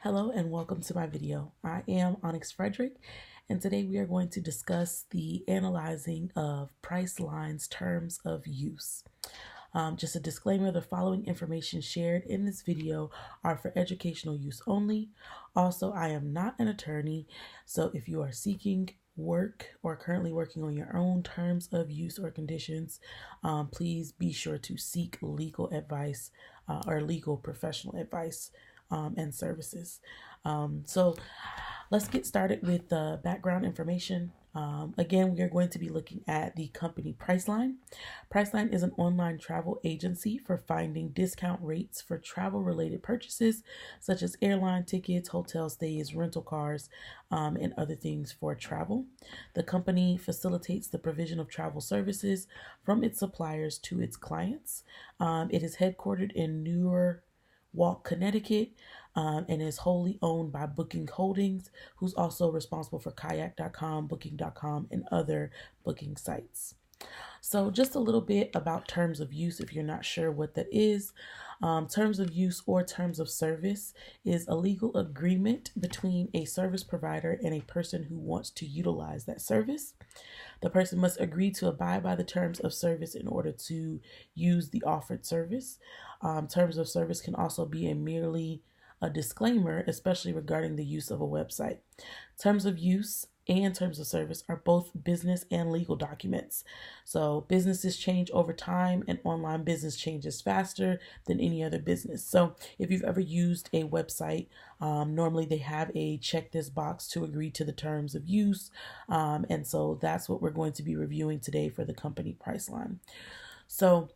Hello and welcome to my video. I am Onyx Frederick, and today we are going to discuss the analyzing of Priceline's terms of use. Just a disclaimer, the following information shared in this video are for educational use only. Also, I am not an attorney, so if you are seeking work or currently working on your own terms of use or conditions, please be sure to seek legal advice or legal professional advice and services. So let's get started with the background information. Again, we are going to be looking at the company Priceline. Priceline is an online travel agency for finding discount rates for travel-related purchases, such as airline tickets, hotel stays, rental cars, and other things for travel. The company facilitates the provision of travel services from its suppliers to its clients. It is headquartered in Newark, Connecticut, and is wholly owned by Booking Holdings, who's also responsible for Kayak.com, Booking.com, and other booking sites. So just a little bit about terms of use if you're not sure what that is. Terms of use or terms of service is a legal agreement between a service provider and a person who wants to utilize that service. The person must agree to abide by the terms of service in order to use the offered service. Terms of service can also be merely a disclaimer, especially regarding the use of a website. Terms of use and terms of service are both business and legal documents. So businesses change over time, and online business changes faster than any other business. So if you've ever used a website, normally they have a check this box to agree to the terms of use. And so that's what we're going to be reviewing today for the company Priceline. So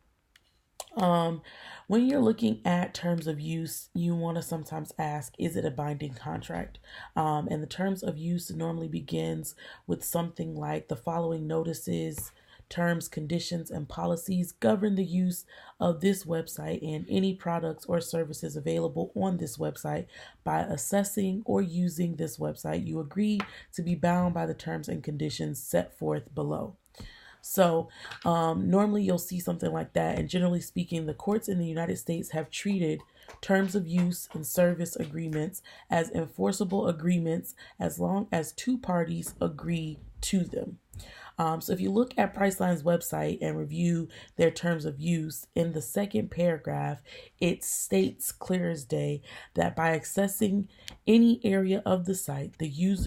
when you're looking at terms of use, you want to sometimes ask, is it a binding contract? And the terms of use normally begins with something like the following notices, terms, conditions, and policies govern the use of this website and any products or services available on this website. By assessing or using this website, you agree to be bound by the terms and conditions set forth below. So normally you'll see something like that. And generally speaking, the courts in the United States have treated terms of use and service agreements as enforceable agreements as long as two parties agree to them. So if you look at Priceline's website and review their terms of use, in the second paragraph, it states clear as day that by accessing any area of the site, the you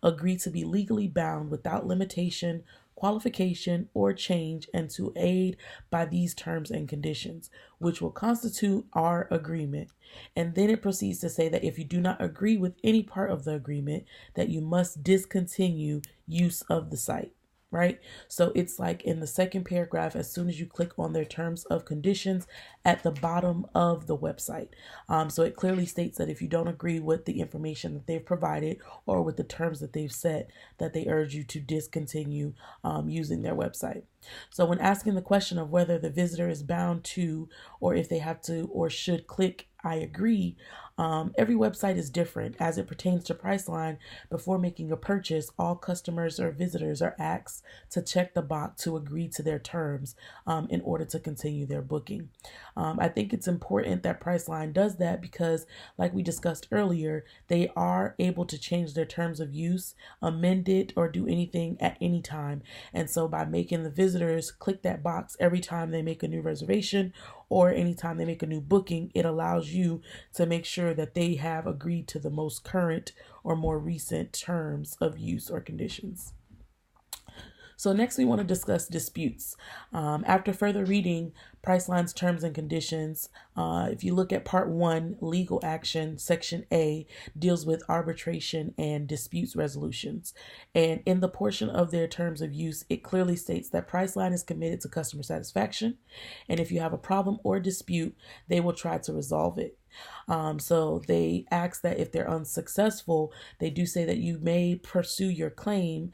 agree to be legally bound without limitation, qualification, or change, and to aid by these terms and conditions, which will constitute our agreement. And then it proceeds to say that if you do not agree with any part of the agreement, that you must discontinue use of the site. Right? So it's like in the second paragraph, as soon as you click on their terms of conditions at the bottom of the website. So it clearly states that if you don't agree with the information that they've provided or with the terms that they've set, that they urge you to discontinue using their website. So when asking the question of whether the visitor is bound to, or if they have to or should click I agree, every website is different. As it pertains to Priceline, before making a purchase, all customers or visitors are asked to check the box to agree to their terms in order to continue their booking. I think it's important that Priceline does that because, like we discussed earlier, they are able to change their terms of use, amend it, or do anything at any time. And so by making the visitors click that box every time they make a new reservation or anytime they make a new booking, it allows you to make sure that they have agreed to the most current or more recent terms of use or conditions. So next we want to discuss disputes. After further reading Priceline's terms and conditions, if you look at part 1, legal action, section A deals with arbitration and disputes resolutions. And in the portion of their terms of use, it clearly states that Priceline is committed to customer satisfaction. And if you have a problem or dispute, they will try to resolve it. So they ask that if they're unsuccessful, they do say that you may pursue your claim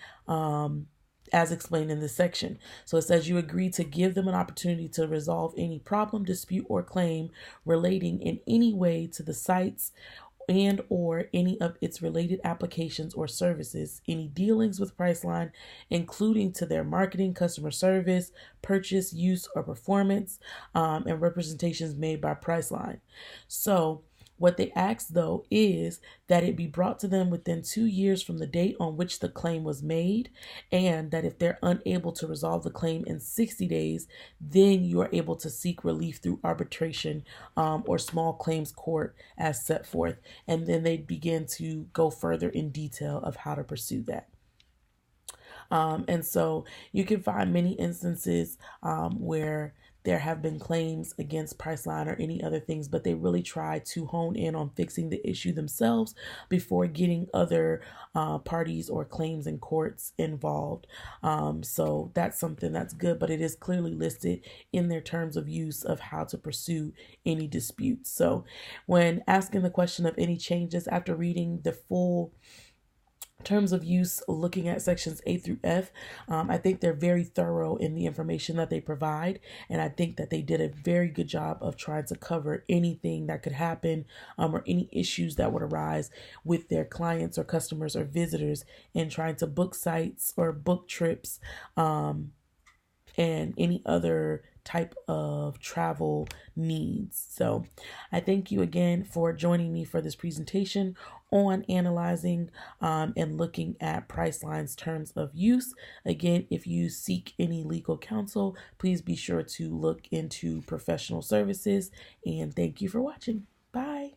as explained in this section. So it says you agree to give them an opportunity to resolve any problem, dispute, or claim relating in any way to the sites and or any of its related applications or services, any dealings with Priceline, including to their marketing, customer service, purchase, use, or performance, and representations made by Priceline. So What they ask, though, is that it be brought to them within 2 years from the date on which the claim was made, and that if they're unable to resolve the claim in 60 days, then you are able to seek relief through arbitration or small claims court as set forth. And then they begin to go further in detail of how to pursue that. And so you can find many instances where there have been claims against Priceline or any other things, but they really try to hone in on fixing the issue themselves before getting other parties or claims in courts involved. So that's something that's good, but it is clearly listed in their terms of use of how to pursue any disputes. So when asking the question of any changes after reading the full terms of use, looking at sections A through F, I think they're very thorough in the information that they provide, and I think that they did a very good job of trying to cover anything that could happen or any issues that would arise with their clients or customers or visitors in trying to book sites or book trips and any other type of travel needs. So I thank you again for joining me for this presentation on analyzing and looking at Priceline's terms of use. Again, if you seek any legal counsel, please be sure to look into professional services, and thank you for watching. Bye.